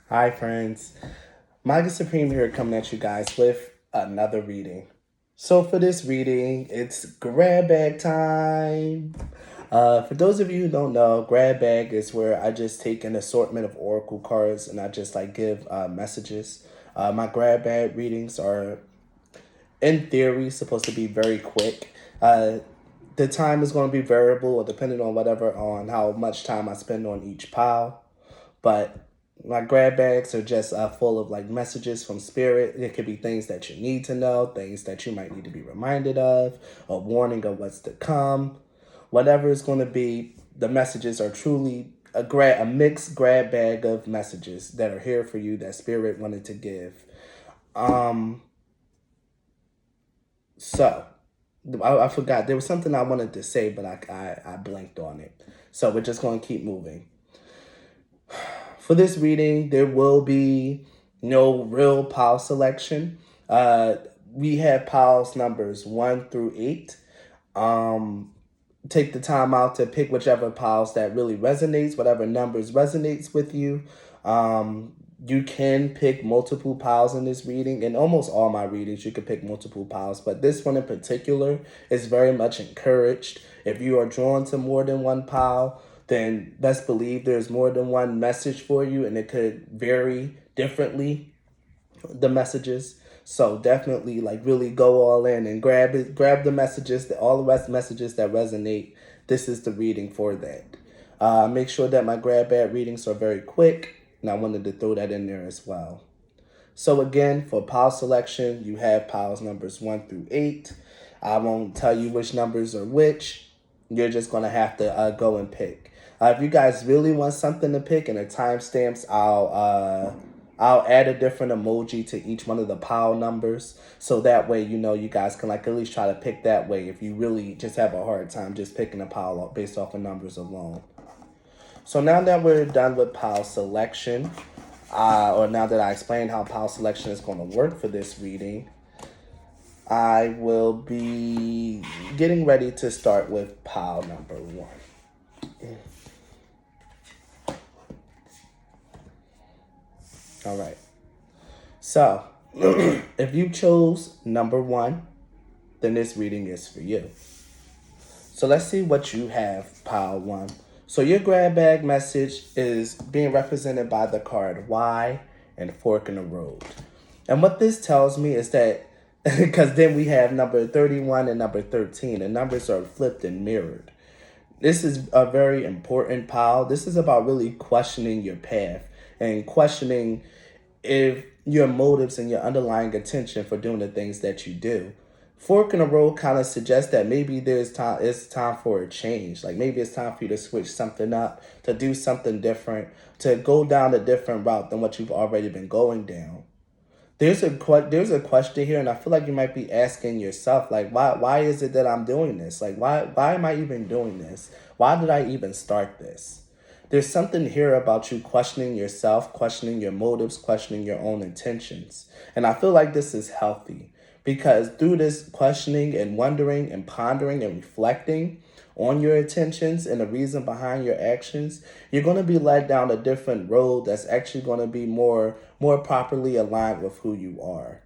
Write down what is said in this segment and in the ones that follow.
Hi, friends. Maga Supreme here coming at you guys with another reading. So, for this reading, it's grab bag time. For those of you who don't know, grab bag is where I just take an assortment of oracle cards and I just like give messages. My grab bag readings are, in theory, supposed to be very quick. The time is going to be variable or depending on whatever, on how much time I spend on each pile. But my grab bags are just full of like messages from spirit. It could be things that you need to know, things that you might need to be reminded of, a warning of what's to come. Whatever it's going to be, the messages are truly a mixed grab bag of messages that are here for you that spirit wanted to give. Um, so I forgot there was something I wanted to say, but I blanked on it. So we're just going to keep moving. For this reading, there will be no real pile selection. We have piles numbers 1 through 8. Take the time out to pick whichever piles that really resonates, whatever numbers resonates with you. You can pick multiple piles in this reading. In almost all my readings, you can pick multiple piles, but this one in particular is very much encouraged. If you are drawn to more than one pile, then best believe there's more than one message for you, and it could vary differently, the messages. So definitely like really go all in and grab the messages, all the rest messages that resonate. This is the reading for that. Make sure that my grab bag readings are very quick, and I wanted to throw that in there as well. So again, for pile selection, you have piles numbers 1 through 8. I won't tell you which numbers are which. You're just gonna have to go and pick. If you guys really want something to pick and the timestamps, I'll add a different emoji to each one of the pile numbers, so that way you guys can like at least try to pick that way if you really just have a hard time just picking a pile based off of numbers alone. So now that we're done with pile selection, or now that I explained how pile selection is going to work for this reading, I will be getting ready to start with pile number 1. All right. So, if you chose number 1, then this reading is for you. So let's see what you have, pile 1. So your grab bag message is being represented by the card Y and fork in the road. And what this tells me is that, because then we have number 31 and number 13, the numbers are flipped and mirrored. This is a very important pile. This is about really questioning your path and questioning if your motives and your underlying intention for doing the things that you do. Fork in the road kind of suggests that maybe it's time for a change. Like maybe it's time for you to switch something up, to do something different, to go down a different route than what you've already been going down. There's a question here, and I feel like you might be asking yourself, like, why is it that I'm doing this? Like, why am I even doing this? Why did I even start this? There's something here about you questioning yourself, questioning your motives, questioning your own intentions. And I feel like this is healthy because through this questioning and wondering and pondering and reflecting on your intentions and the reason behind your actions, you're going to be led down a different road that's actually going to be more properly aligned with who you are.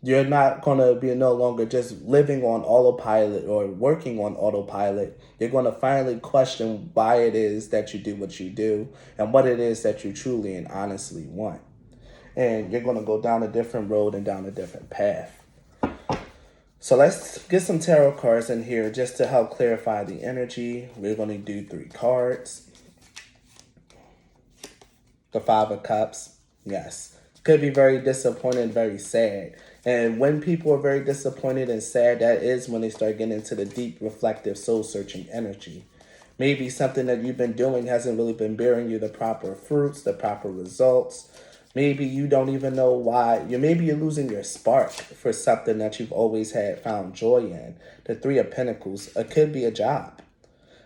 You're not going to be no longer just living on autopilot or working on autopilot. You're going to finally question why it is that you do what you do and what it is that you truly and honestly want. And you're going to go down a different road and down a different path. So let's get some tarot cards in here just to help clarify the energy. We're going to do 3 cards. The 5 of Cups. Yes. Could be very disappointed, very sad. And when people are very disappointed and sad, that is when they start getting into the deep, reflective, soul-searching energy. Maybe something that you've been doing hasn't really been bearing you the proper fruits, the proper results. Maybe you don't even know why. Maybe you're losing your spark for something that you've always had found joy in. The 3 of Pentacles. It could be a job.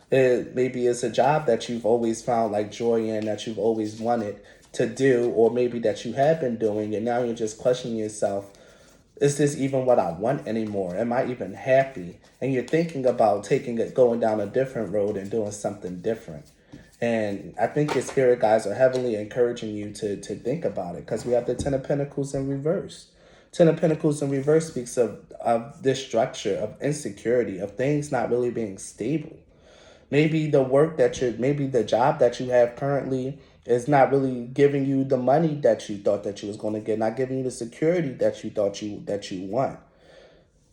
Maybe it's a job that you've always found like joy in, that you've always wanted to do, or maybe that you have been doing, and now you're just questioning yourself, is this even what I want anymore? Am I even happy? And you're thinking about going down a different road and doing something different. And I think your spirit guides are heavily encouraging you to think about it, because we have the Ten of Pentacles in reverse. Ten of Pentacles in reverse speaks of this structure, of insecurity, of things not really being stable. Maybe maybe the job that you have currently is not really giving you the money that you thought that you was going to get, not giving you the security that you thought that you want.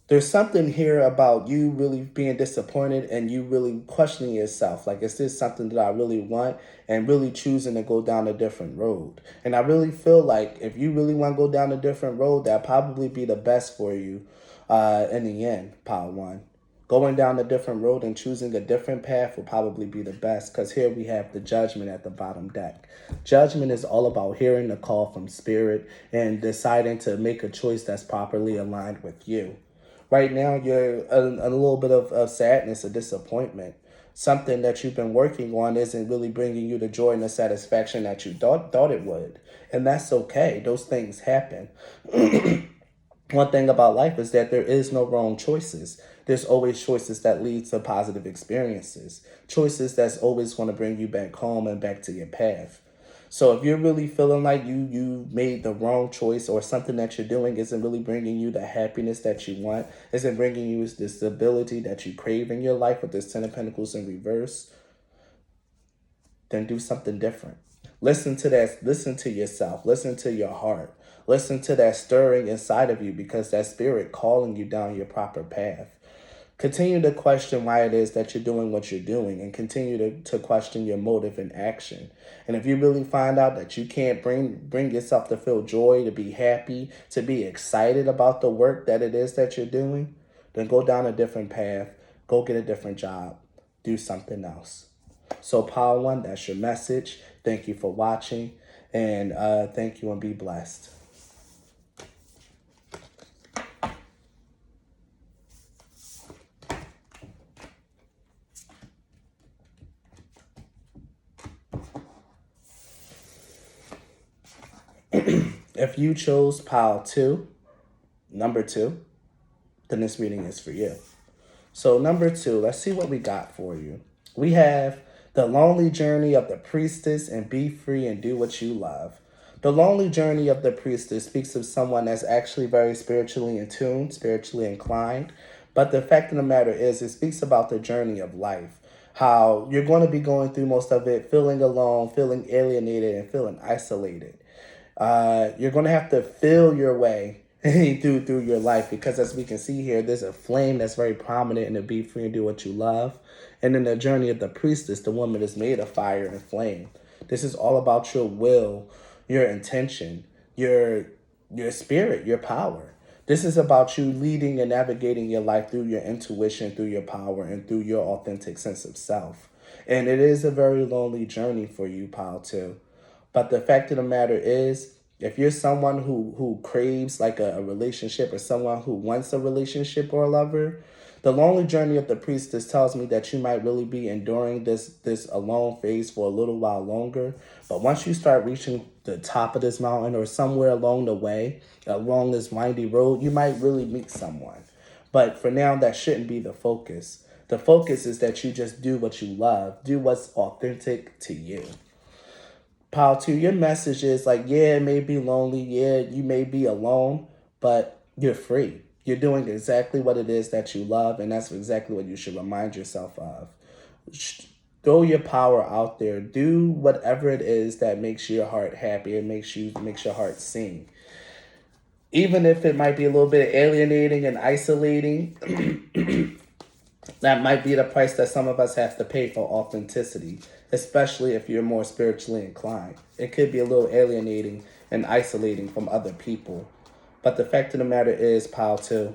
There's something here about you really being disappointed and you really questioning yourself. Like, is this something that I really want? And really choosing to go down a different road. And I really feel like if you really want to go down a different road, that'll probably be the best for you in the end, Pile 1. Going down a different road and choosing a different path will probably be the best, because here we have the Judgment at the bottom deck. Judgment is all about hearing the call from spirit and deciding to make a choice that's properly aligned with you. Right now, you're a little bit of sadness, a disappointment. Something that you've been working on isn't really bringing you the joy and the satisfaction that you thought it would. And that's okay. Those things happen. One thing about life is that there is no wrong choices. There's always choices that lead to positive experiences. Choices that's always going to bring you back home and back to your path. So if you're really feeling like you made the wrong choice, or something that you're doing isn't really bringing you the happiness that you want, isn't bringing you the stability that you crave in your life with this Ten of Pentacles in reverse, then do something different. Listen to that. Listen to yourself. Listen to your heart. Listen to that stirring inside of you, because that spirit calling you down your proper path. Continue to question why it is that you're doing what you're doing, and continue to question your motive and action. And if you really find out that you can't bring yourself to feel joy, to be happy, to be excited about the work that it is that you're doing, then go down a different path. Go get a different job. Do something else. So Pile 1, that's your message. Thank you for watching, and thank you, and be blessed. If you chose Pile 2, number 2, then this reading is for you. So number 2, let's see what we got for you. We have the lonely journey of the priestess and be free and do what you love. The lonely journey of the priestess speaks of someone that's actually very spiritually in tune, spiritually inclined. But the fact of the matter is, it speaks about the journey of life. How you're going to be going through most of it feeling alone, feeling alienated, and feeling isolated. You're going to have to feel your way through your life, because as we can see here, there's a flame that's very prominent in the be free and do what you love. And in the journey of the priestess, the woman is made of fire and flame. This is all about your will, your intention, your spirit, your power. This is about you leading and navigating your life through your intuition, through your power, and through your authentic sense of self. And it is a very lonely journey for you, Pile 2. But the fact of the matter is, if you're someone who craves like a relationship, or someone who wants a relationship or a lover, the lonely journey of the priestess tells me that you might really be enduring this alone phase for a little while longer. But once you start reaching the top of this mountain, or somewhere along the way, along this windy road, you might really meet someone. But for now, that shouldn't be the focus. The focus is that you just do what you love. Do what's authentic to you. Pile 2, your message is like, yeah, it may be lonely. Yeah, you may be alone, but you're free. You're doing exactly what it is that you love, and that's exactly what you should remind yourself of. Throw your power out there. Do whatever it is that makes your heart happy and makes your heart sing. Even if it might be a little bit alienating and isolating, that might be the price that some of us have to pay for authenticity, especially if you're more spiritually inclined. It could be a little alienating and isolating from other people. But the fact of the matter is, Pile 2,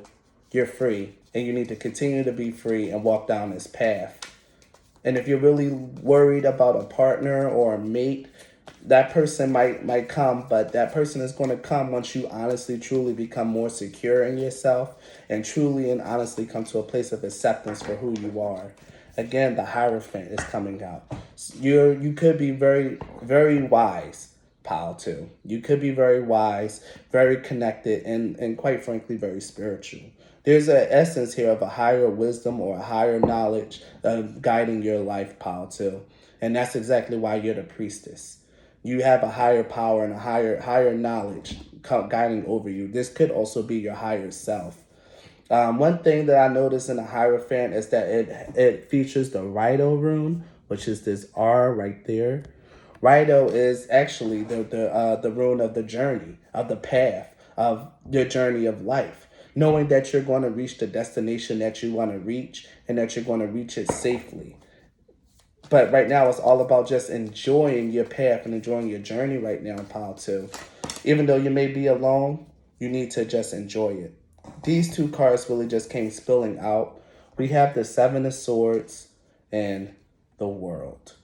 you're free, and you need to continue to be free and walk down this path. And if you're really worried about a partner or a mate, that person might come, but that person is going to come once you honestly, truly become more secure in yourself, and truly and honestly come to a place of acceptance for who you are. Again, the Hierophant is coming out. You could be very, very wise, Pile 2. You could be very wise, very connected, and quite frankly, very spiritual. There's an essence here of a higher wisdom or a higher knowledge guiding your life, Pile 2. And that's exactly why you're the priestess. You have a higher power and a higher knowledge guiding over you. This could also be your higher self. One thing that I noticed in the Hierophant is that it features the Rido rune, which is this R right there. Rido is actually the rune of the journey, of the path, of your journey of life. Knowing that you're going to reach the destination that you want to reach and that you're going to reach it safely. But right now, it's all about just enjoying your path and enjoying your journey right now in Pile 2. Even though you may be alone, you need to just enjoy it. These two cards really just came spilling out. We have the Seven of Swords and the World.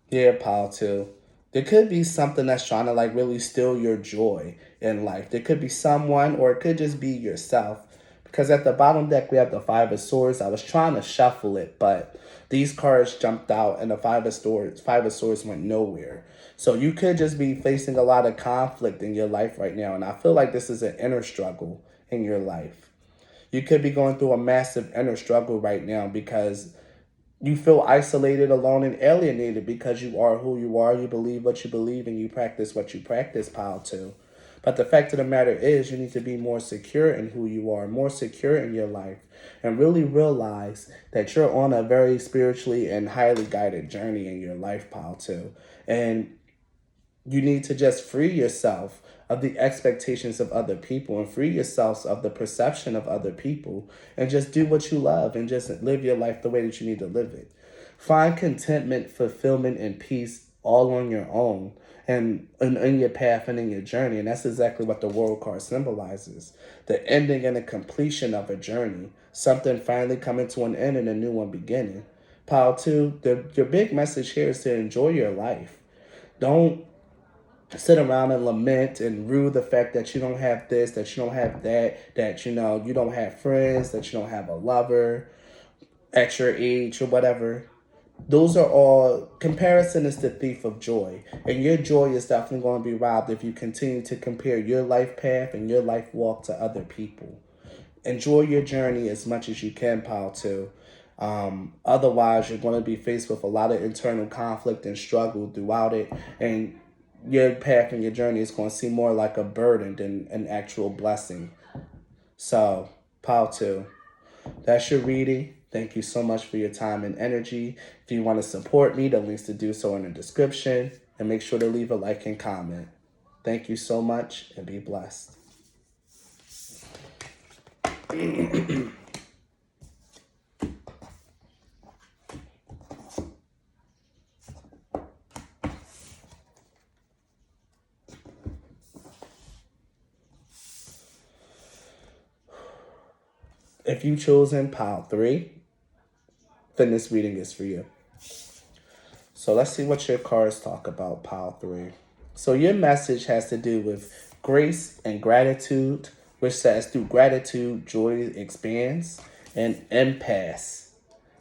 Yeah, Pile 2. There could be something that's trying to like really steal your joy in life. There could be someone, or it could just be yourself. Because at the bottom deck, we have the Five of Swords. I was trying to shuffle it, but these cards jumped out and the Five of Swords went nowhere. So you could just be facing a lot of conflict in your life right now. And I feel like this is an inner struggle in your life. You could be going through a massive inner struggle right now because you feel isolated, alone, and alienated because you are who you are, you believe what you believe, and you practice what you practice, Pile 2. But the fact of the matter is you need to be more secure in who you are, more secure in your life, and really realize that you're on a very spiritually and highly guided journey in your life, Pile 2. And you need to just free yourself of the expectations of other people and free yourselves of the perception of other people and just do what you love and just live your life the way that you need to live it. Find contentment, fulfillment, and peace all on your own and in your path and in your journey. And that's exactly what the World card symbolizes. The ending and the completion of a journey. Something finally coming to an end and a new one beginning. Pile 2, your big message here is to enjoy your life. Don't sit around and lament and rue the fact that you don't have this, that you don't have that you don't have friends, that you don't have a lover at your age or whatever. Those are all, comparison is the thief of joy. And your joy is definitely going to be robbed if you continue to compare your life path and your life walk to other people. Enjoy your journey as much as you can, Pile 2. Otherwise, you're going to be faced with a lot of internal conflict and struggle throughout it. And your path and your journey is going to seem more like a burden than an actual blessing. So, Pile 2, that's your reading. Thank you so much for your time and energy. If you want to support me, the links to do so in the description. And make sure to leave a like and comment. Thank you so much and be blessed. If you chosen Pile 3, then this reading is for you. So let's see what your cards talk about, Pile 3. So your message has to do with grace and gratitude, which says through gratitude, joy expands, and impasse,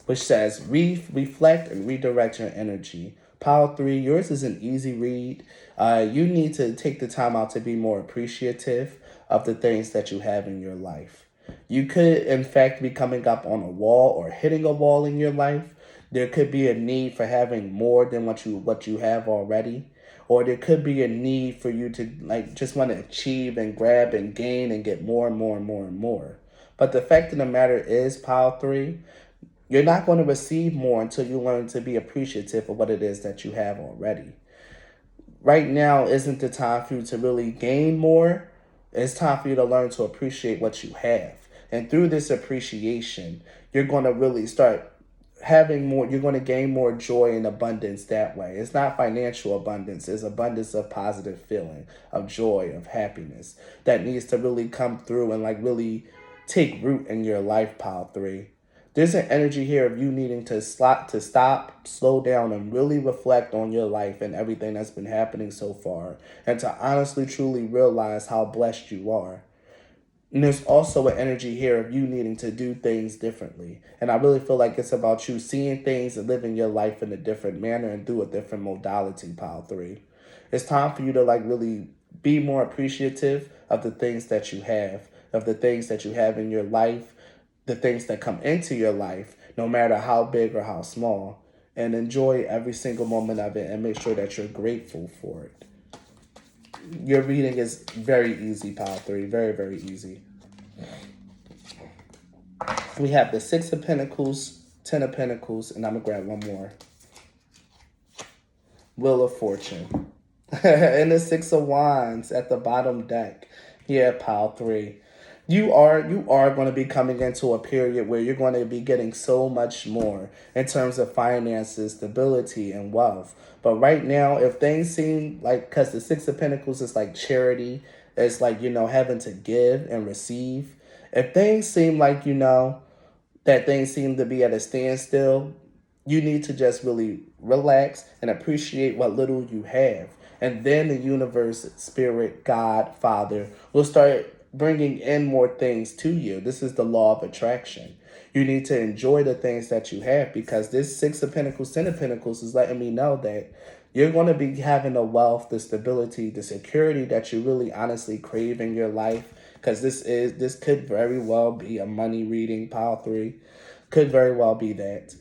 which says reflect and redirect your energy. Pile 3, yours is an easy read. You need to take the time out to be more appreciative of the things that you have in your life. You could, in fact, be coming up on a wall or hitting a wall in your life. There could be a need for having more than what you have already. Or there could be a need for you to like just want to achieve and grab and gain and get more and more and more and more. But the fact of the matter is, Pile 3, you're not going to receive more until you learn to be appreciative of what it is that you have already. Right now isn't the time for you to really gain more. It's time for you to learn to appreciate what you have. And through this appreciation, you're going to really start having more, you're going to gain more joy and abundance that way. It's not financial abundance, it's abundance of positive feeling, of joy, of happiness that needs to really come through and like really take root in your life, Pile 3. There's an energy here of you needing to stop, slow down, and really reflect on your life and everything that's been happening so far, and to honestly, truly realize how blessed you are. And there's also an energy here of you needing to do things differently. And I really feel like it's about you seeing things and living your life in a different manner and through a different modality, Pile 3. It's time for you to like really be more appreciative of the things that you have, of the things that you have in your life, the things that come into your life, no matter how big or how small. and enjoy every single moment of it and make sure that you're grateful for it. Your reading is very easy, Pile 3. Very, very easy. We have the Six of Pentacles, Ten of Pentacles, and I'm going to grab one more. Wheel of Fortune. And the Six of Wands at the bottom deck. Here, Pile 3. You are going to be coming into a period where you're going to be getting so much more in terms of finances, stability, and wealth. But right now, if things seem like, because the Six of Pentacles is like charity, it's like, having to give and receive. If things seem like, that things seem to be at a standstill, you need to just really relax and appreciate what little you have. And then the universe, spirit, God, Father will start bringing in more things to you. This is the law of attraction. You need to enjoy the things that you have, because this Six of Pentacles, Ten of Pentacles is letting me know that you're going to be having the wealth, the stability, the security that you really honestly crave in your life. Because this could very well be a money reading, Pile 3. Could very well be that.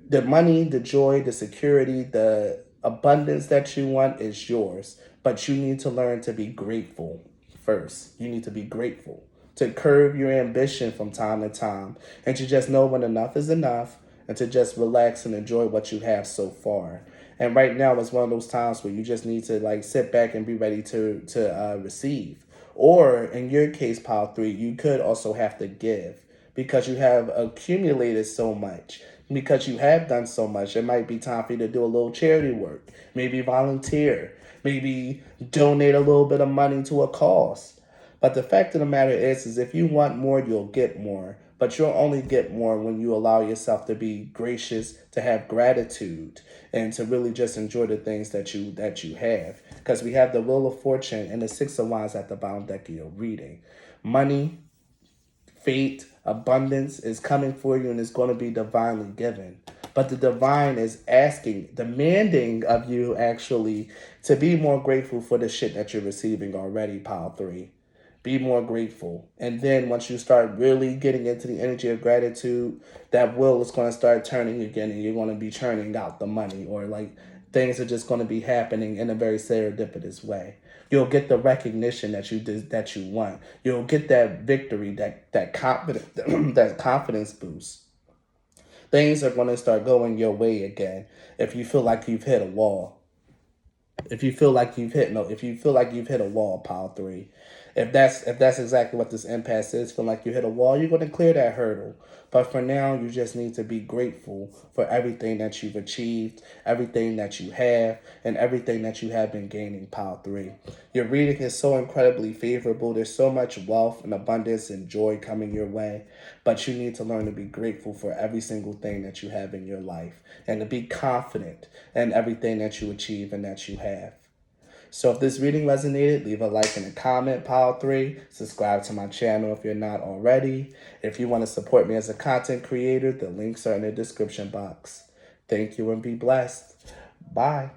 The money, the joy, the security, the abundance that you want is yours. But you need to learn to be grateful first. You need to be grateful. To curb your ambition from time to time. And to just know when enough is enough. And to just relax and enjoy what you have so far. And right now is one of those times where you just need to sit back and be ready to receive. Or in your case, Pile 3, you could also have to give, because you have accumulated so much. Because you have done so much, it might be time for you to do a little charity work. Maybe volunteer. Maybe donate a little bit of money to a cause. But the fact of the matter is if you want more, you'll get more. But you'll only get more when you allow yourself to be gracious, to have gratitude, and to really just enjoy the things that you have. Because we have the Wheel of Fortune and the Six of Wands at the bottom deck of your reading. Money, fate, abundance is coming for you, and it's going to be divinely given. But the divine is demanding of you actually to be more grateful for the shit that you're receiving already, Pile 3. Be more grateful. And then once you start really getting into the energy of gratitude, that wheel is going to start turning again, and you're going to be churning out the money, or things are just going to be happening in a very serendipitous way. You'll get the recognition that you want. You'll get that victory, that confidence, that confidence boost. Things are going to start going your way again. If you feel like you've hit a wall, if you feel like you've hit a wall, Pile 3. If that's exactly what this impasse is, feel like you hit a wall, you're going to clear that hurdle. But for now, you just need to be grateful for everything that you've achieved, everything that you have, and everything that you have been gaining, Pile 3. Your reading is so incredibly favorable. There's so much wealth and abundance and joy coming your way. But you need to learn to be grateful for every single thing that you have in your life, and to be confident in everything that you achieve and that you have. So if this reading resonated, leave a like and a comment, Pile 3. Subscribe to my channel if you're not already. If you want to support me as a content creator, the links are in the description box. Thank you and be blessed. Bye.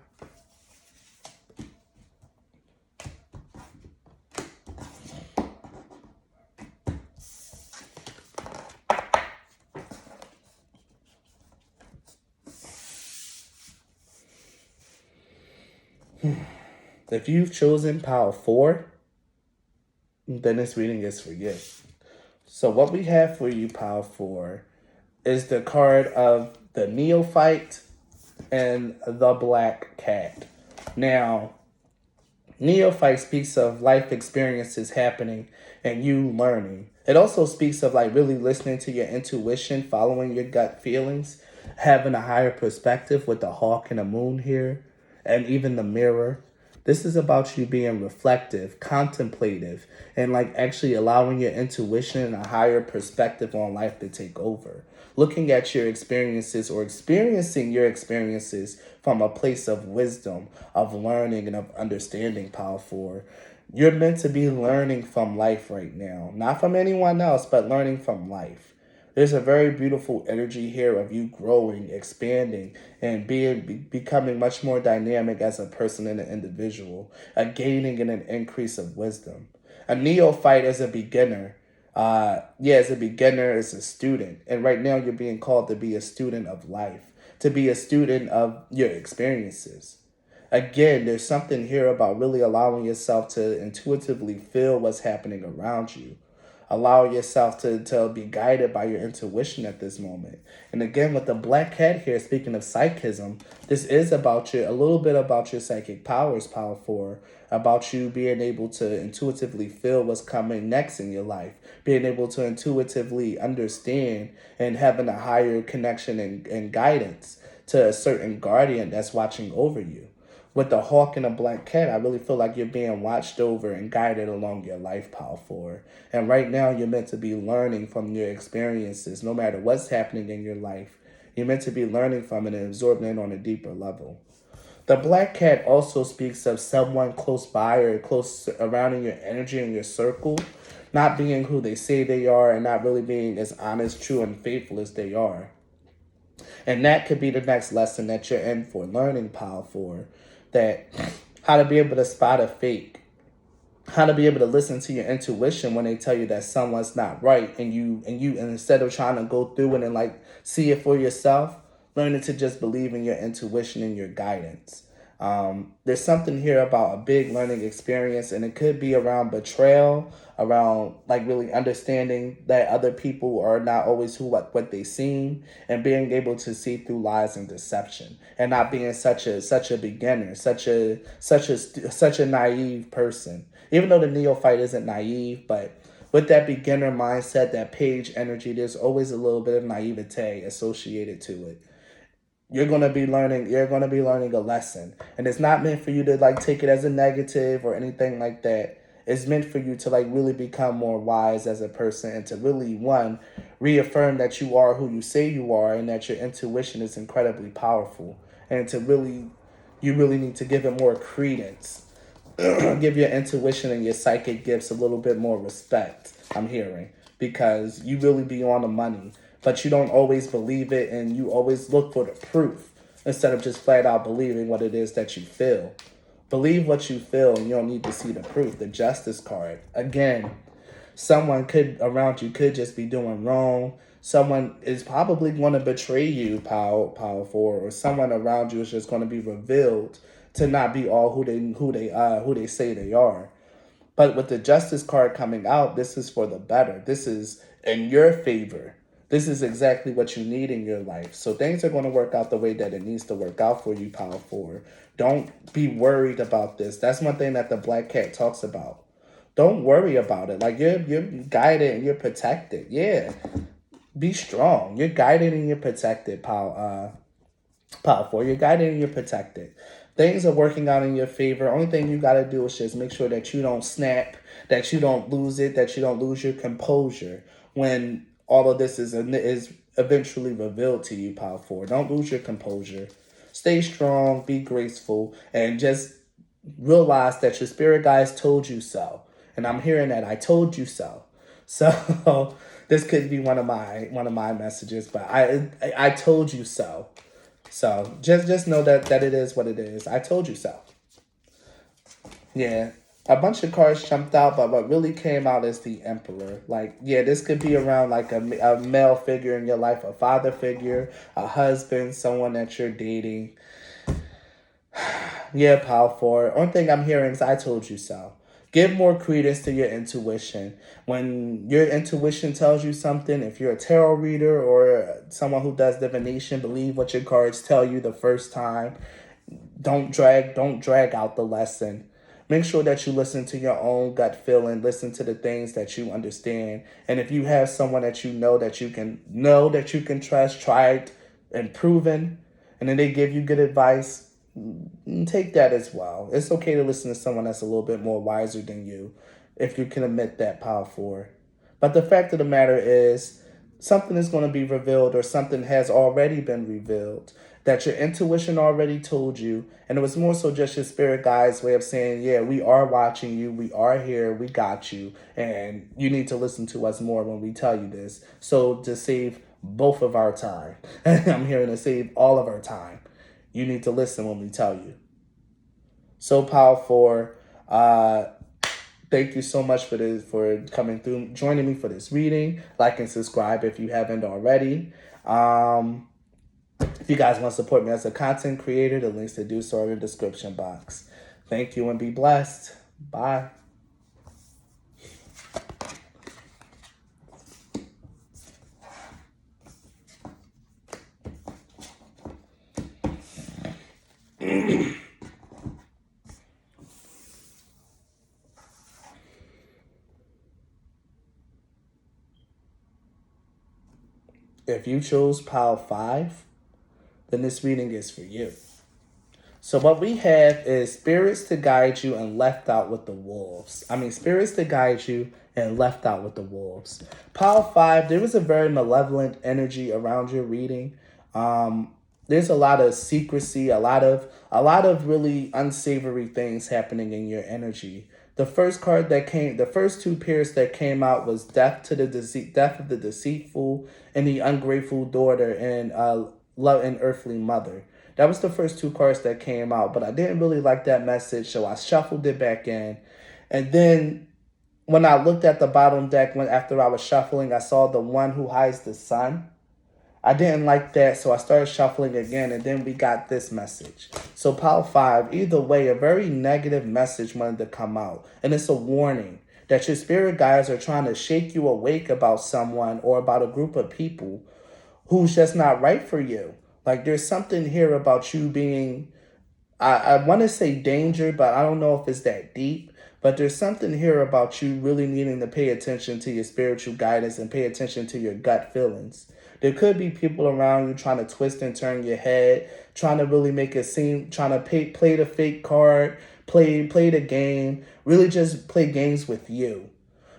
If you've chosen Pile 4, then this reading is for you. So what we have for you, Pile 4, is the card of the Neophyte and the Black Cat. Now, Neophyte speaks of life experiences happening and you learning. It also speaks of really listening to your intuition, following your gut feelings, having a higher perspective with the hawk and the moon here, and even the mirror. This is about you being reflective, contemplative, and actually allowing your intuition and a higher perspective on life to take over. Looking at your experiences, or experiencing your experiences from a place of wisdom, of learning, and of understanding, Pile 4. You're meant to be learning from life right now. Not from anyone else, but learning from life. There's a very beautiful energy here of you growing, expanding, and becoming much more dynamic as a person and an individual, a gaining and an increase of wisdom. A neophyte is a beginner. As a beginner, as a student. And right now you're being called to be a student of life, to be a student of your experiences. Again, there's something here about really allowing yourself to intuitively feel what's happening around you. Allow yourself to be guided by your intuition at this moment. And again, with the black cat here, speaking of psychism, this is about a little bit about your psychic powers, Power 4, about you being able to intuitively feel what's coming next in your life, being able to intuitively understand and having a higher connection and guidance to a certain guardian that's watching over you. With the hawk and the black cat, I really feel like you're being watched over and guided along your life, Power 4. And right now, you're meant to be learning from your experiences, no matter what's happening in your life. You're meant to be learning from it and absorbing it on a deeper level. The black cat also speaks of someone close by or close around in your energy and your circle, not being who they say they are and not really being as honest, true, and faithful as they are. And that could be the next lesson that you're in for, learning, Power 4. That how to be able to spot a fake, how to be able to listen to your intuition when they tell you that someone's not right, and instead of trying to go through it and like see it for yourself, learning to just believe in your intuition and your guidance. There's something here about a big learning experience, and it could be around betrayal, around like really understanding that other people are not always what they seem, and being able to see through lies and deception, and not being such a beginner, such a naive person. Even though the neophyte isn't naive, but with that beginner mindset, that page energy, there's always a little bit of naivete associated to it. You're gonna be learning a lesson. And it's not meant for you to like take it as a negative or anything like that. It's meant for you to like really become more wise as a person and to really, one, reaffirm that you are who you say you are and that your intuition is incredibly powerful. And you really need to give it more credence. Give your intuition and your psychic gifts a little bit more respect, I'm hearing, because you really be on the money, but you don't always believe it, and you always look for the proof instead of just flat out believing what it is that you feel. Believe what you feel, and you don't need to see the proof. The Justice card. Again, someone around you could just be doing wrong. Someone is probably going to betray you, Power 4, or someone around you is just going to be revealed to not be all who they say they are. But with the Justice card coming out, this is for the better. This is in your favor. This is exactly what you need in your life. So things are going to work out the way that it needs to work out for you, Power 4. Don't be worried about this. That's one thing that the Black Cat talks about. Don't worry about it. Like you're guided and you're protected. Yeah. Be strong. You're guided and you're protected, Power 4. You're guided and you're protected. Things are working out in your favor. Only thing you got to do is just make sure that you don't snap, that you don't lose it, that you don't lose your composure when all of this is eventually revealed to you, Power 4. Don't lose your composure. Stay strong, be graceful, and just realize that your spirit guides told you so. And I'm hearing that I told you so. So this could be one of my messages, but I told you so. So just know that it is what it is. I told you so. Yeah. A bunch of cards jumped out, but what really came out is the Emperor. Like, yeah, this could be around like a male figure in your life, a father figure, a husband, someone that you're dating. Yeah, Power 4. Only thing I'm hearing is I told you so. Give more credence to your intuition. When your intuition tells you something, if you're a tarot reader or someone who does divination, believe what your cards tell you the first time. Don't drag out the lesson. Make sure that you listen to your own gut feeling, listen to the things that you understand. And if you have someone that you know that you can trust, tried and proven, and then they give you good advice, take that as well. It's okay to listen to someone that's a little bit more wiser than you, if you can admit that, Power 4. But the fact of the matter is, something is going to be revealed, or something has already been revealed that your intuition already told you, and it was more so just your spirit guide's way of saying, yeah, we are watching you, we are here, we got you, and you need to listen to us more when we tell you this. So to save both of our time, I'm hearing to save all of our time, you need to listen when we tell you. So Power 4, thank you so much for coming through, joining me for this reading. Like and subscribe if you haven't already. you guys want to support me as a content creator, the links to do so are in the description box. Thank you and be blessed. Bye. If you chose pile 5, then this reading is for you. So what we have is spirits to guide you and left out with the wolves. Spirits to guide you and left out with the wolves. Pile 5, there was a very malevolent energy around your reading. There's a lot of secrecy, a lot of really unsavory things happening in your energy. The first the first two pairs that came out was death of the deceitful and the ungrateful daughter, and love and earthly mother. That was the first two cards that came out, but I didn't really like that message, so I shuffled it back in. And then when I looked at the bottom deck, after I was shuffling, I saw the one who hides the sun. I didn't like that, so I started shuffling again, and then we got this message. So pile 5, either way, a very negative message wanted to come out. And it's a warning that your spirit guides are trying to shake you awake about someone or about a group of people who's just not right for you. Like, there's something here about you being, I want to say danger, but I don't know if it's that deep. But there's something here about you really needing to pay attention to your spiritual guidance and pay attention to your gut feelings. There could be people around you trying to twist and turn your head, trying to really make it seem, trying to play the fake card, play the game, really just play games with you.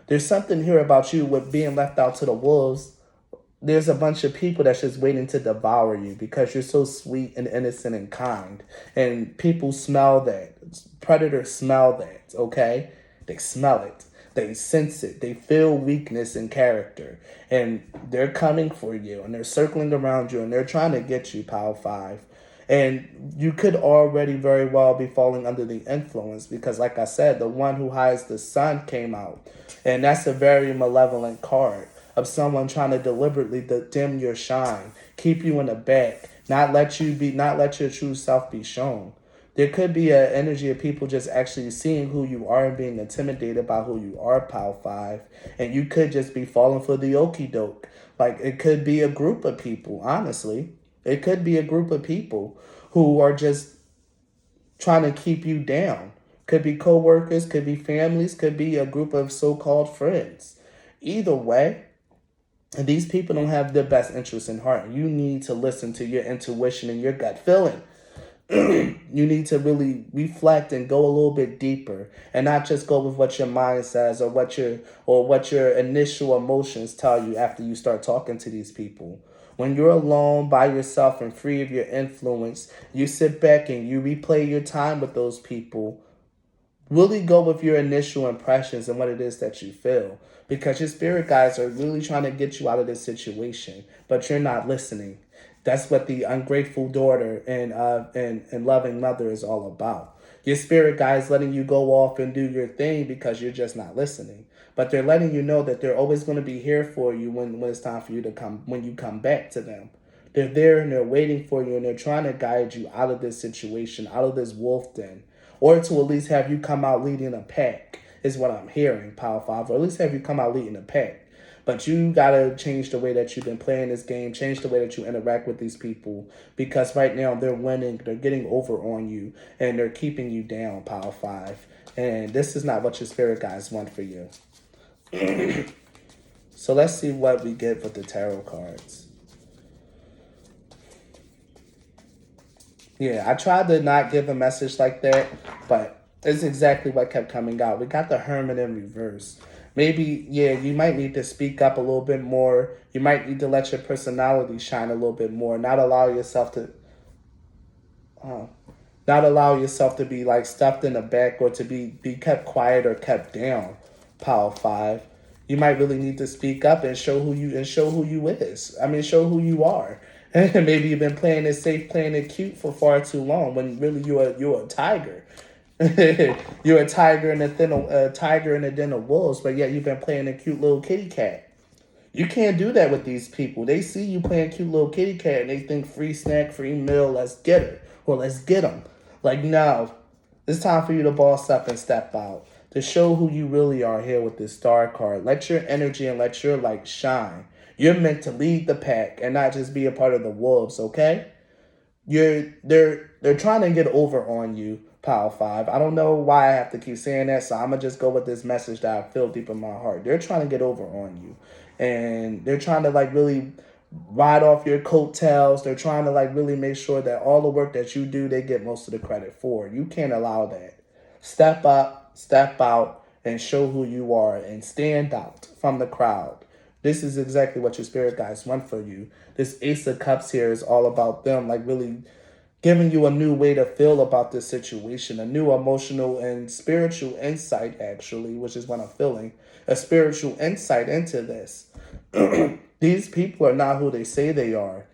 There's something here about you with being left out to the wolves. There's a bunch of people that's just waiting to devour you because you're so sweet and innocent and kind. And people smell that. Predators smell that, okay? They smell it. They sense it. They feel weakness in character. And they're coming for you. And they're circling around you. And they're trying to get you, pile 5. And you could already very well be falling under the influence. Because like I said, the one who hides the sun came out. And that's a very malevolent card of someone trying to deliberately dim your shine, keep you in the back, not let your true self be shown. There could be an energy of people just actually seeing who you are and being intimidated by who you are, pile 5. And you could just be falling for the okie doke. Like, it could be a group of people, honestly. It could be a group of people who are just trying to keep you down. Could be co-workers, could be families, could be a group of so-called friends. Either way, these people don't have their best interests in heart. You need to listen to your intuition and your gut feeling. You need to really reflect and go a little bit deeper and not just go with what your mind says or what your initial emotions tell you after you start talking to these people. When you're alone by yourself and free of your influence, you sit back and you replay your time with those people. Really go with your initial impressions and what it is that you feel. Because your spirit guides are really trying to get you out of this situation, but you're not listening. That's what the ungrateful daughter and loving mother is all about. Your spirit guides letting you go off and do your thing because you're just not listening. But they're letting you know that they're always going to be here for you when it's time for you to come, when you come back to them. They're there and they're waiting for you and they're trying to guide you out of this situation, out of this wolf den. Or to at least have you come out leading a pack is what I'm hearing, pile 5. Or at least have you come out leading a pack. But you got to change the way that you've been playing this game, change the way that you interact with these people. Because right now they're winning, they're getting over on you, and they're keeping you down, pile 5. And this is not what your spirit guides want for you. So let's see what we get with the tarot cards. Yeah, I tried to not give a message like that, but it's exactly what kept coming out. We got the Hermit in reverse. Maybe, yeah, you might need to speak up a little bit more. You might need to let your personality shine a little bit more. Not allow yourself to be like stuffed in the back or to be kept quiet or kept down, pile 5. You might really need to speak up and show who you is. Show who you are. And maybe you've been playing it safe, playing it cute for far too long when really you're a tiger. You're a tiger in a den of wolves, but yet you've been playing a cute little kitty cat. You can't do that with these people. They see you playing cute little kitty cat and they think free snack, free meal, let's get her. Or let's get them. Like, no. It's time for you to boss up and step out. To show who you really are here with this star card. Let your energy and let your light shine. You're meant to lead the pack and not just be a part of the wolves, okay? They're trying to get over on you, Power 5. I don't know why I have to keep saying that, so I'm gonna just go with this message that I feel deep in my heart. They're trying to get over on you. And they're trying to like really ride off your coattails. They're trying to like really make sure that all the work that you do, they get most of the credit for. You can't allow that. Step up, step out, and show who you are and stand out from the crowd. This is exactly what your spirit guides want for you. This Ace of Cups here is all about them, like really giving you a new way to feel about this situation, a new emotional and spiritual insight, actually, which is what I'm feeling, a spiritual insight into this. These people are not who they say they are.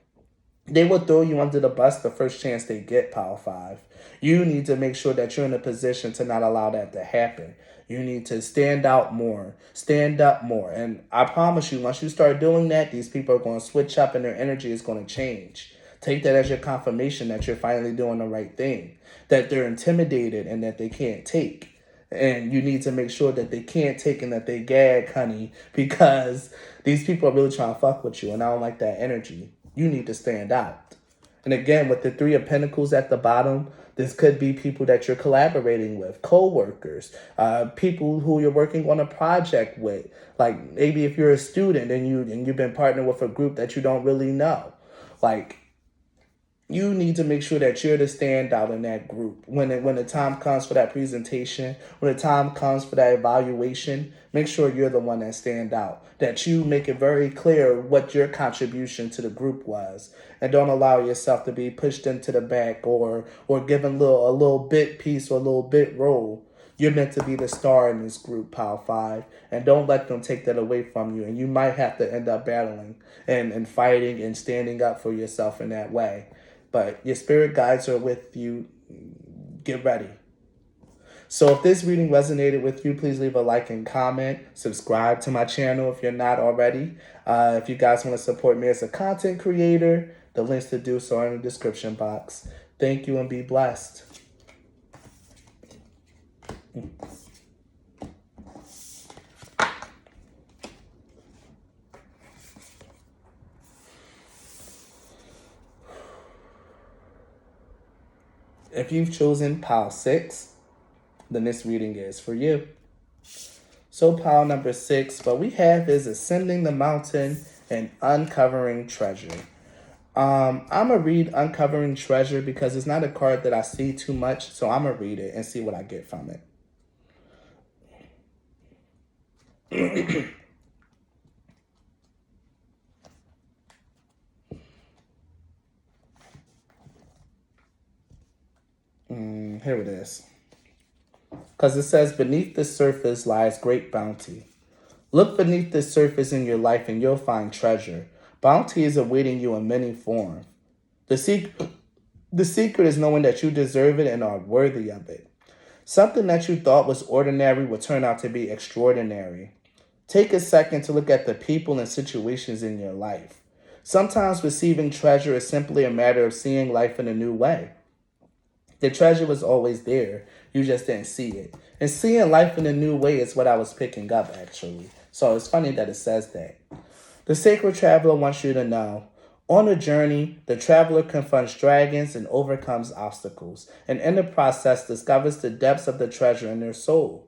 They will throw you under the bus the first chance they get, Power 5. You need to make sure that you're in a position to not allow that to happen. You need to stand out more, stand up more. And I promise you, once you start doing that, these people are going to switch up and their energy is going to change. Take that as your confirmation that you're finally doing the right thing, that they're intimidated and that they can't take. And you need to make sure that they can't take and that they gag, honey, because these people are really trying to fuck with you. And I don't like that energy. You need to stand out. And again, with the Three of Pentacles at the bottom, this could be people that you're collaborating with, co-workers, people who you're working on a project with. Like maybe if you're a student and you've been partnering with a group that you don't really know. Like, you need to make sure that you're the standout in that group. When the time comes for that presentation, when the time comes for that evaluation, make sure you're the one that stand out. That you make it very clear what your contribution to the group was. And don't allow yourself to be pushed into the back or given a little bit piece or a little bit role. You're meant to be the star in this group, Power 5. And don't let them take that away from you. And you might have to end up battling and fighting and standing up for yourself in that way. But your spirit guides are with you. Get ready. So if this reading resonated with you, please leave a like and comment. Subscribe to my channel if you're not already. If you guys want to support me as a content creator, the links to do so are in the description box. Thank you and be blessed. If you've chosen pile 6, then this reading is for you. So pile number 6, what we have is ascending the mountain and uncovering treasure. I'm going to read Uncovering Treasure because it's not a card that I see too much, so I'm going to read it and see what I get from it. Here it is. Because it says, beneath the surface lies great bounty. Look beneath the surface in your life and you'll find treasure. Bounty is awaiting you in many forms. The secret is knowing that you deserve it and are worthy of it. Something that you thought was ordinary will turn out to be extraordinary. Take a second to look at the people and situations in your life. Sometimes receiving treasure is simply a matter of seeing life in a new way. The treasure was always there. You just didn't see it. And seeing life in a new way is what I was picking up, actually. So it's funny that it says that. The sacred traveler wants you to know, on a journey, the traveler confronts dragons and overcomes obstacles, and in the process discovers the depths of the treasure in their soul.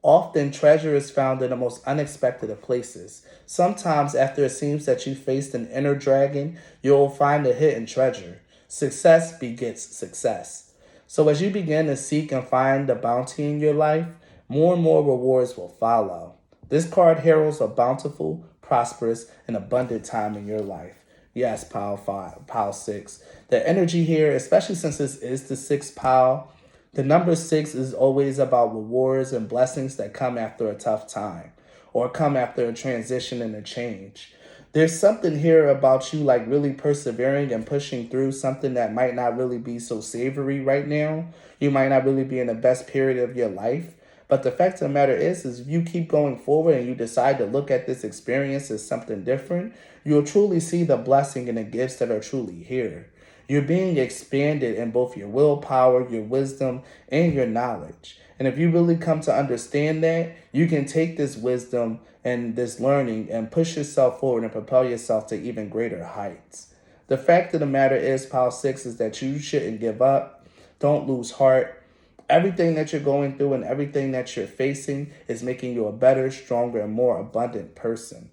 Often, treasure is found in the most unexpected of places. Sometimes, after it seems that you faced an inner dragon, you'll find a hidden treasure. Success begets success. So as you begin to seek and find the bounty in your life, more and more rewards will follow. This card heralds a bountiful, prosperous, and abundant time in your life. Yes, pile 6. The energy here, especially since this is the 6th pile, the number 6 is always about rewards and blessings that come after a tough time or come after a transition and a change. There's something here about you like really persevering and pushing through something that might not really be so savory right now. You might not really be in the best period of your life, But the fact of the matter is if you keep going forward and you decide to look at this experience as something different, you'll truly see the blessing and the gifts that are truly here. You're being expanded in both your willpower, your wisdom, and your knowledge. And if you really come to understand that, you can take this wisdom and this learning and push yourself forward and propel yourself to even greater heights. The fact of the matter is, Pile 6, is that you shouldn't give up. Don't lose heart. Everything that you're going through and everything that you're facing is making you a better, stronger, and more abundant person.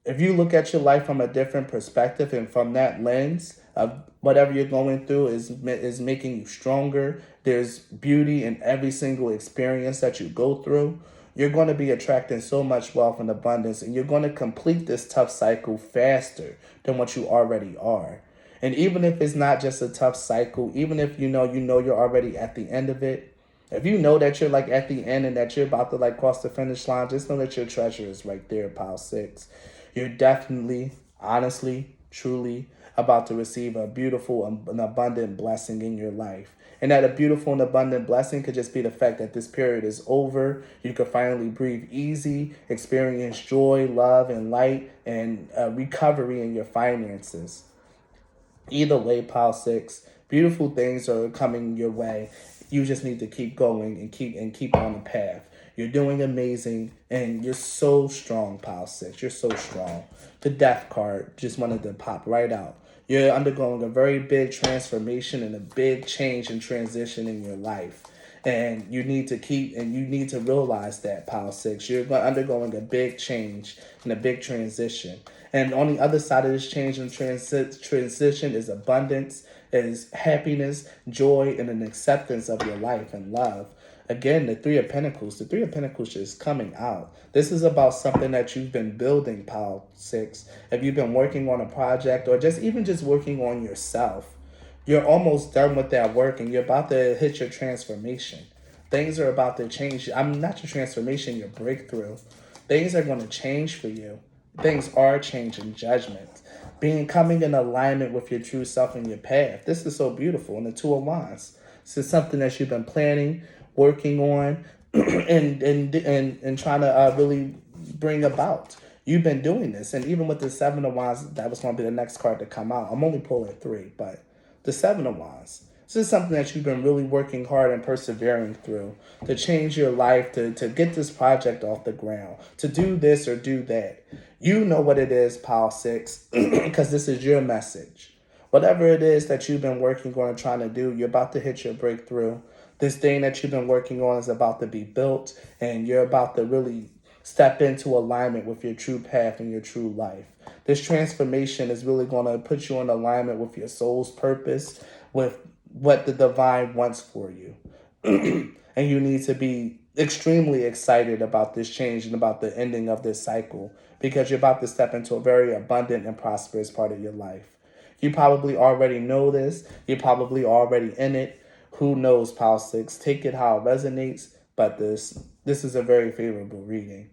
If you look at your life from a different perspective and from that lens of whatever you're going through is making you stronger, there's beauty in every single experience that you go through, you're going to be attracting so much wealth and abundance, and you're going to complete this tough cycle faster than what you already are. And even if it's not just a tough cycle, even if you know you're already at the end of it, if you know that you're like at the end and that you're about to like cross the finish line, just know that your treasure is right there, Pile 6. You're definitely, honestly, truly about to receive a beautiful and abundant blessing in your life. And that a beautiful and abundant blessing could just be the fact that this period is over. You could finally breathe easy, experience joy, love, and light, and recovery in your finances. Either way, Pile 6, beautiful things are coming your way. You just need to keep going and keep on the path. You're doing amazing, and you're so strong, Pile 6. You're so strong. The Death card just wanted to pop right out. You're undergoing a very big transformation and a big change and transition in your life. And you need to realize that, Pile 6. You're undergoing a big change and a big transition. And on the other side of this change and transition is abundance, is happiness, joy, and an acceptance of your life and love. Again, the Three of Pentacles. The Three of Pentacles is coming out. This is about something that you've been building, Pile 6. If you've been working on a project or just working on yourself, you're almost done with that work and you're about to hit your transformation. Things are about to change. Not your transformation, your breakthrough. Things are going to change for you. Things are changing. Judgment. Coming in alignment with your true self and your path. This is so beautiful. And the Two of Wands. This is something that you've been planning, working on, and trying to really bring about. You've been doing this. And even with the Seven of Wands, that was going to be the next card to come out. I'm only pulling 3, but the Seven of Wands. This is something that you've been really working hard and persevering through to change your life, to get this project off the ground, to do this or do that. You know what it is, Pile 6, because this is your message. Whatever it is that you've been working on and trying to do, you're about to hit your breakthrough. This thing that you've been working on is about to be built, and you're about to really step into alignment with your true path and your true life. This transformation is really going to put you in alignment with your soul's purpose, with what the divine wants for you. And you need to be extremely excited about this change and about the ending of this cycle, because you're about to step into a very abundant and prosperous part of your life. You probably already know this. You're probably already in it. Who knows, Pile 6? Take it how it resonates, but this is a very favorable reading.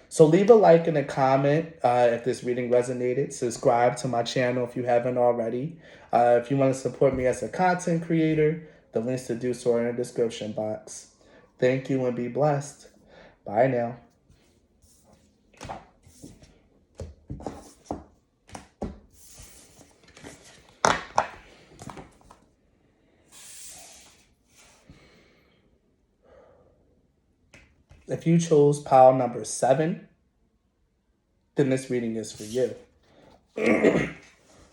So leave a like and a comment if this reading resonated. Subscribe to my channel if you haven't already. If you want to support me as a content creator, the links to do so are in the description box. Thank you and be blessed. Bye now. If you chose pile number 7, then this reading is for you.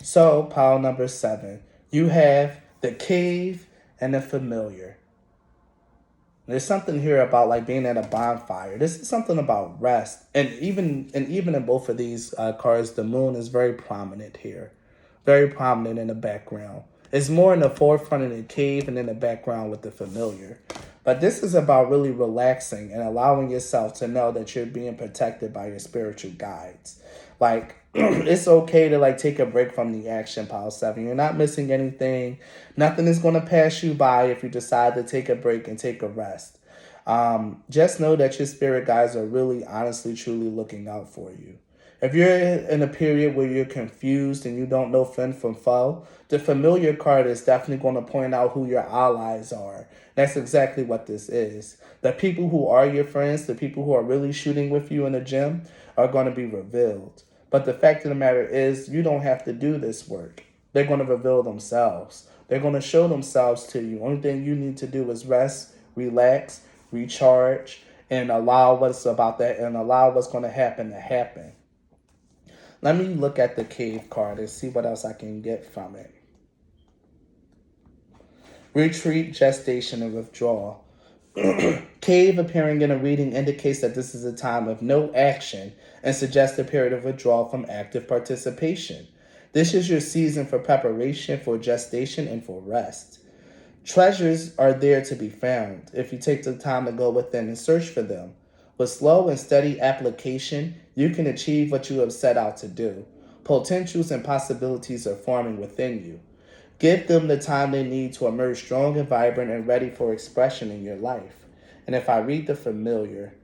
So, pile number 7, you have the cave and the familiar. There's something here about like being at a bonfire. This is something about rest. And even in both of these cards, the moon is very prominent here. Very prominent in the background. It's more in the forefront of the cave and in the background with the familiar. But this is about really relaxing and allowing yourself to know that you're being protected by your spiritual guides. Like, it's okay to like take a break from the action, Pile 7. You're not missing anything. Nothing is going to pass you by if you decide to take a break and take a rest. Just know that your spirit guides are really, honestly, truly looking out for you. If you're in a period where you're confused and you don't know friend from foe, the familiar card is definitely going to point out who your allies are. That's exactly what this is. The people who are your friends, the people who are really shooting with you in the gym, are going to be revealed. But the fact of the matter is, you don't have to do this work. They're going to reveal themselves. They're going to show themselves to you. Only thing you need to do is rest, relax, recharge, and allow what's about that and allow what's going to happen. Let me look at the cave card and see what else I can get from it. Retreat, gestation, and withdrawal. Cave appearing in a reading indicates that this is a time of no action and suggests a period of withdrawal from active participation. This is your season for preparation, for gestation, and for rest. Treasures are there to be found if you take the time to go within and search for them. With slow and steady application, you can achieve what you have set out to do. Potentials and possibilities are forming within you. Give them the time they need to emerge strong and vibrant and ready for expression in your life. And if I read the familiar,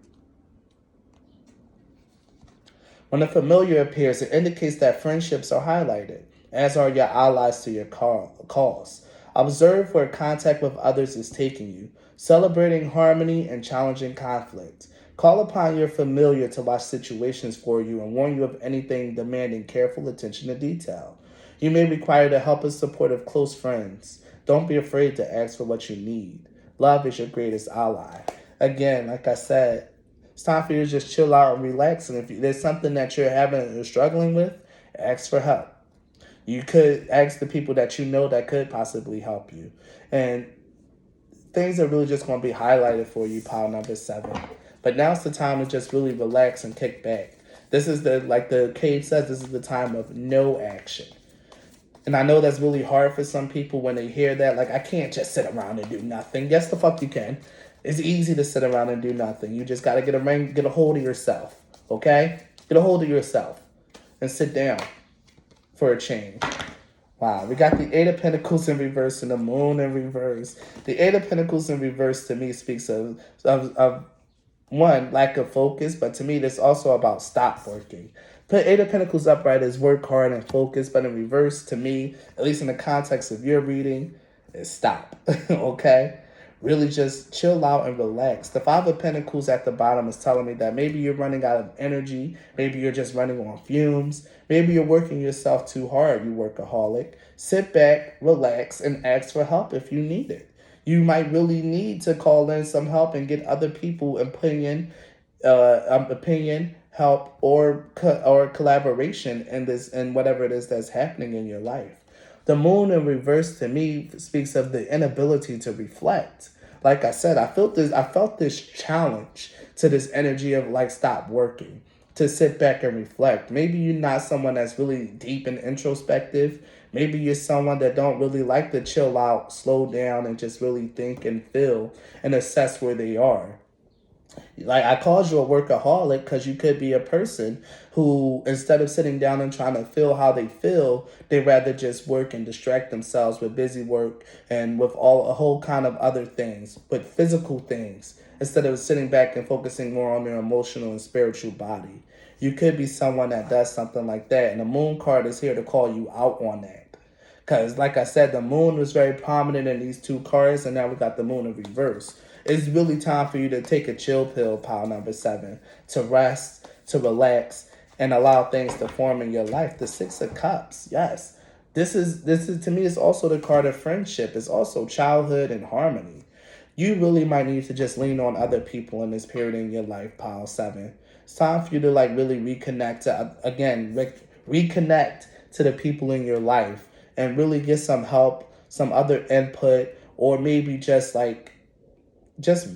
when the familiar appears, it indicates that friendships are highlighted, as are your allies to your cause. Observe where contact with others is taking you, celebrating harmony and challenging conflict. Call upon your familiar to watch situations for you and warn you of anything demanding careful attention to detail. You may require the help and support of close friends. Don't be afraid to ask for what you need. Love is your greatest ally. Again, like I said, it's time for you to just chill out and relax. And if there's something that you're struggling with, ask for help. You could ask the people that you know that could possibly help you. And things are really just going to be highlighted for you, pile number 7. But now's the time to just really relax and kick back. This is like the cave says, this is the time of no action. And I know that's really hard for some people when they hear that. Like, I can't just sit around and do nothing. Yes, the fuck you can. It's easy to sit around and do nothing. You just got to get a hold of yourself, okay? Get a hold of yourself and sit down for a change. Wow, we got the Eight of Pentacles in reverse and the Moon in reverse. The Eight of Pentacles in reverse to me speaks of one, lack of focus, but to me, this also about stop working. Put Eight of Pentacles upright as work hard and focus, but in reverse, to me, at least in the context of your reading, is stop, okay? Really just chill out and relax. The Five of Pentacles at the bottom is telling me that maybe you're running out of energy. Maybe you're just running on fumes. Maybe you're working yourself too hard, you workaholic. Sit back, relax, and ask for help if you need it. You might really need to call in some help and get other people opinion, help, or collaboration in this and whatever it is that's happening in your life. The Moon in reverse to me speaks of the inability to reflect. Like I said, I felt this challenge to this energy of like stop working, to sit back and reflect. Maybe you're not someone that's really deep and introspective. Maybe you're someone that don't really like to chill out, slow down, and just really think and feel and assess where they are. Like, I called you a workaholic because you could be a person who, instead of sitting down and trying to feel how they feel, they rather just work and distract themselves with busy work and with a whole kind of other things, with physical things, instead of sitting back and focusing more on their emotional and spiritual body. You could be someone that does something like that, and the Moon card is here to call you out on that. Because, like I said, the Moon was very prominent in these two cards, and now we got the Moon in reverse. It's really time for you to take a chill pill, pile number 7, to rest, to relax, and allow things to form in your life. The Six of Cups, yes. This is to me, it's also the card of friendship. It's also childhood and harmony. You really might need to just lean on other people in this period in your life, pile 7. It's time for you to like really reconnect reconnect to the people in your life and really get some help, some other input, or maybe just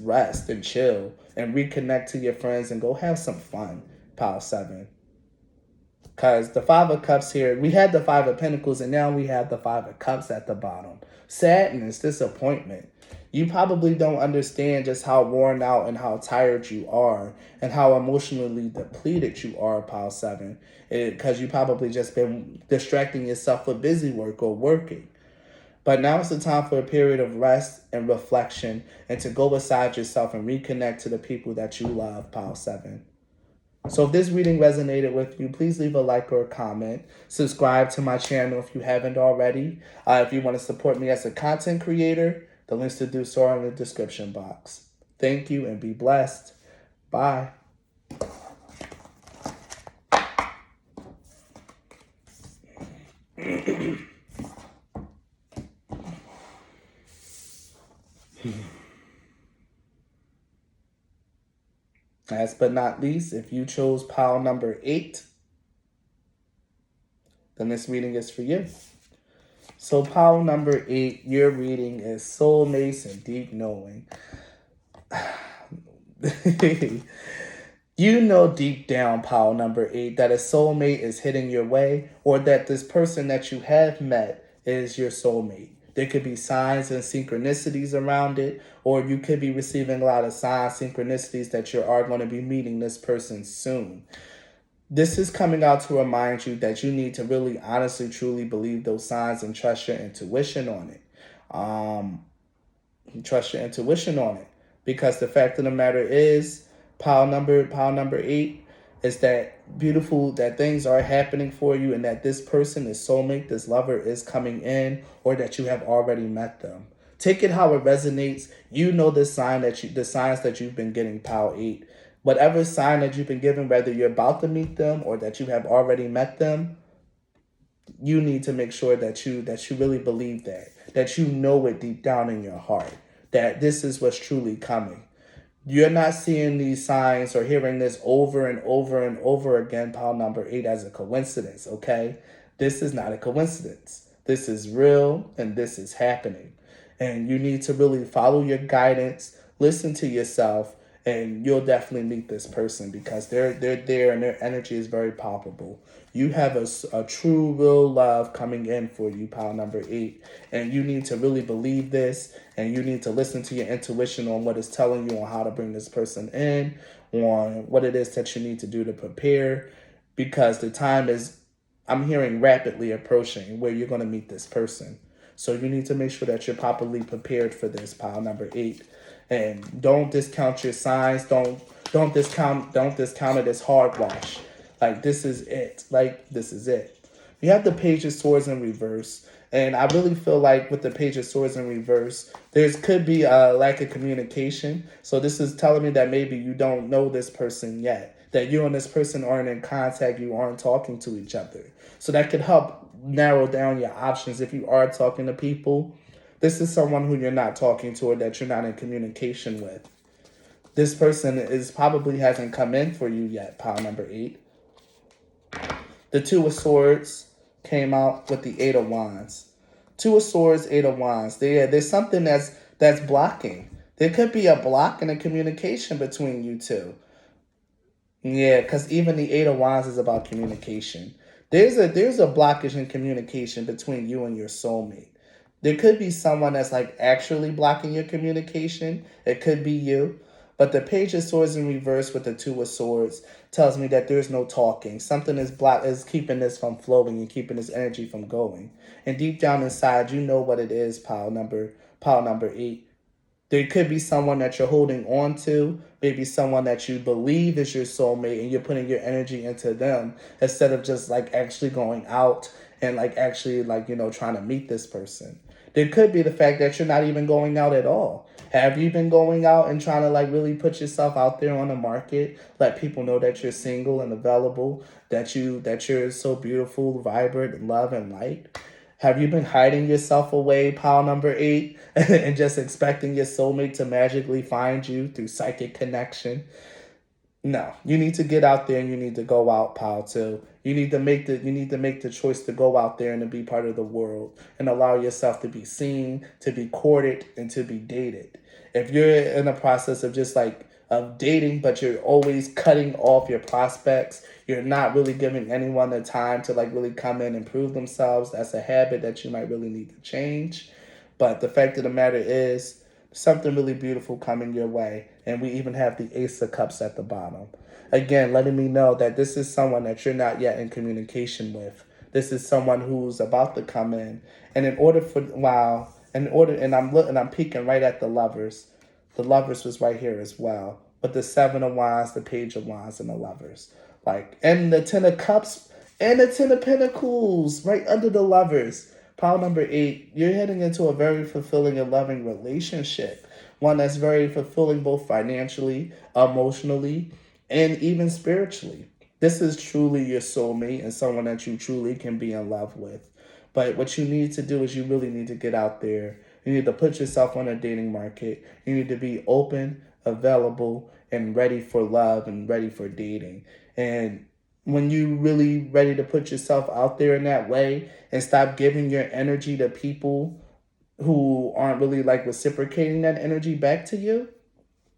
rest and chill and reconnect to your friends and go have some fun, pile 7. Because the Five of Cups here, we had the Five of Pentacles and now we have the Five of Cups at the bottom. Sadness, disappointment. You probably don't understand just how worn out and how tired you are and how emotionally depleted you are, pile 7. Because you probably just been distracting yourself with busy work or working. But now it's the time for a period of rest and reflection and to go beside yourself and reconnect to the people that you love, pile 7. So if this reading resonated with you, please leave a like or a comment. Subscribe to my channel if you haven't already. If you want to support me as a content creator, the links to do so are in the description box. Thank you and be blessed. Bye. Last but not least, if you chose pile number 8, then this reading is for you. So pile number 8, your reading is soulmates and deep knowing. You know deep down, pile number 8, that a soulmate is hitting your way, or that this person that you have met is your soulmate. There could be signs and synchronicities around it, or you could be receiving a lot of signs, synchronicities that you are going to be meeting this person soon. This is coming out to remind you that you need to really honestly, truly believe those signs and trust your intuition on it. Trust your intuition on it. Because the fact of the matter is, pile number 8 is that beautiful, that things are happening for you and that this person, this soulmate, this lover is coming in, or that you have already met them. Take it how it resonates. You know the signs that you've been getting, pile 8. Whatever sign that you've been given, whether you're about to meet them or that you have already met them, you need to make sure that you really believe that you know it deep down in your heart, that this is what's truly coming. You're not seeing these signs or hearing this over and over and over again, pile number 8, as a coincidence, okay? This is not a coincidence. This is real and this is happening. And you need to really follow your guidance, listen to yourself, and you'll definitely meet this person because they're there and their energy is very palpable. You have a true, real love coming in for you, pile number 8. And you need to really believe this, and you need to listen to your intuition on what it's telling you on how to bring this person in, on what it is that you need to do to prepare, because the time is, I'm hearing, rapidly approaching where you're going to meet this person. So you need to make sure that you're properly prepared for this, pile number 8. And don't discount your signs. Don't discount it as hogwash. Like, this is it. Like, this is it. You have the Page of Swords in reverse. And I really feel like with the Page of Swords in reverse, there could be a lack of communication. So this is telling me that maybe you don't know this person yet. That you and this person aren't in contact. You aren't talking to each other. So that could help narrow down your options if you are talking to people. This is someone who you're not talking to or that you're not in communication with. This person probably hasn't come in for you yet, pile number 8. The Two of Swords came out with the 8 of Wands. 2 of Swords, 8 of Wands. There's something that's blocking. There could be a block in the communication between you two. Yeah, because even the 8 of Wands is about communication. There's a blockage in communication between you and your soulmate. There could be someone that's like actually blocking your communication. It could be you. But the Page of Swords in reverse with the 2 of Swords tells me that there's no talking. Something is keeping this from flowing and keeping this energy from going. And deep down inside, you know what it is, pile number 8. There could be someone that you're holding on to, maybe someone that you believe is your soulmate, and you're putting your energy into them instead of just like actually going out and like actually like, trying to meet this person. There could be the fact that you're not even going out at all. Have you been going out and trying to like really put yourself out there on the market? Let people know that you're single and available, that you're so beautiful, vibrant, and love and light. Have you been hiding yourself away, pile number 8, and just expecting your soulmate to magically find you through psychic connection? No, you need to get out there and you need to go out, pile 2. You need to make the choice to go out there and to be part of the world and allow yourself to be seen, to be courted, and to be dated. If you're in a process of just like of dating, but you're always cutting off your prospects, you're not really giving anyone the time to like really come in and prove themselves, that's a habit that you might really need to change. But the fact of the matter is, something really beautiful coming your way. And we even have the Ace of Cups at the bottom. Again, letting me know that this is someone that you're not yet in communication with. This is someone who's about to come in. And I'm peeking right at the Lovers. The Lovers was right here as well. with the Seven of Wands, the Page of Wands, and the Lovers. Like, and the Ten of Cups and the Ten of Pentacles right under the Lovers. Pile number 8, you're heading into a very fulfilling and loving relationship. One that's very fulfilling both financially, emotionally, and even spiritually. This is truly your soulmate and someone that you truly can be in love with. But what you need to do is you really need to get out there. You need to put yourself on a dating market. You need to be open, available, and ready for love and ready for dating. And when you really ready to put yourself out there in that way and stop giving your energy to people who aren't really like reciprocating that energy back to you,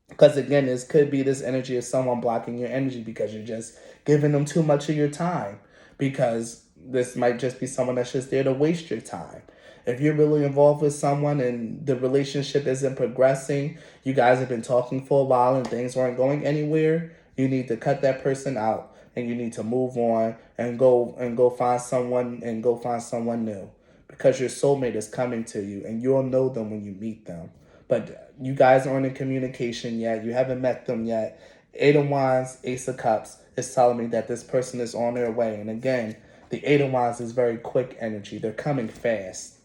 because again, this could be this energy of someone blocking your energy because you're just giving them too much of your time. Because this might just be someone that's just there to waste your time. If you're really involved with someone and the relationship isn't progressing, you guys have been talking for a while and things aren't going anywhere, you need to cut that person out and you need to move on and go find someone new. Because your soulmate is coming to you and you'll know them when you meet them. But you guys aren't in communication yet. You haven't met them yet. Eight of Wands, Ace of Cups is telling me that this person is on their way. And again, the Eight of Wands is very quick energy. They're coming fast.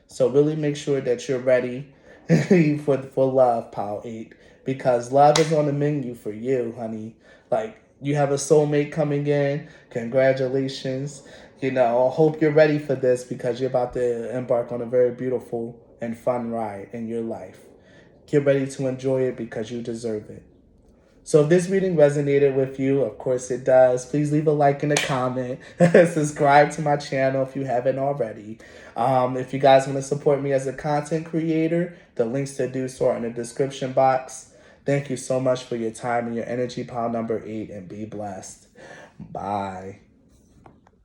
So really make sure that you're ready for love, Pile 8. Because love is on the menu for you, honey. Like, you have a soulmate coming in. Congratulations. I hope you're ready for this because you're about to embark on a very beautiful and fun ride in your life. Get ready to enjoy it because you deserve it. So if this reading resonated with you, of course it does, please leave a like and a comment. Subscribe to my channel if you haven't already. If you guys want to support me as a content creator, the links to do so are in the description box. Thank you so much for your time and your energy, Pile number 8, and be blessed. Bye.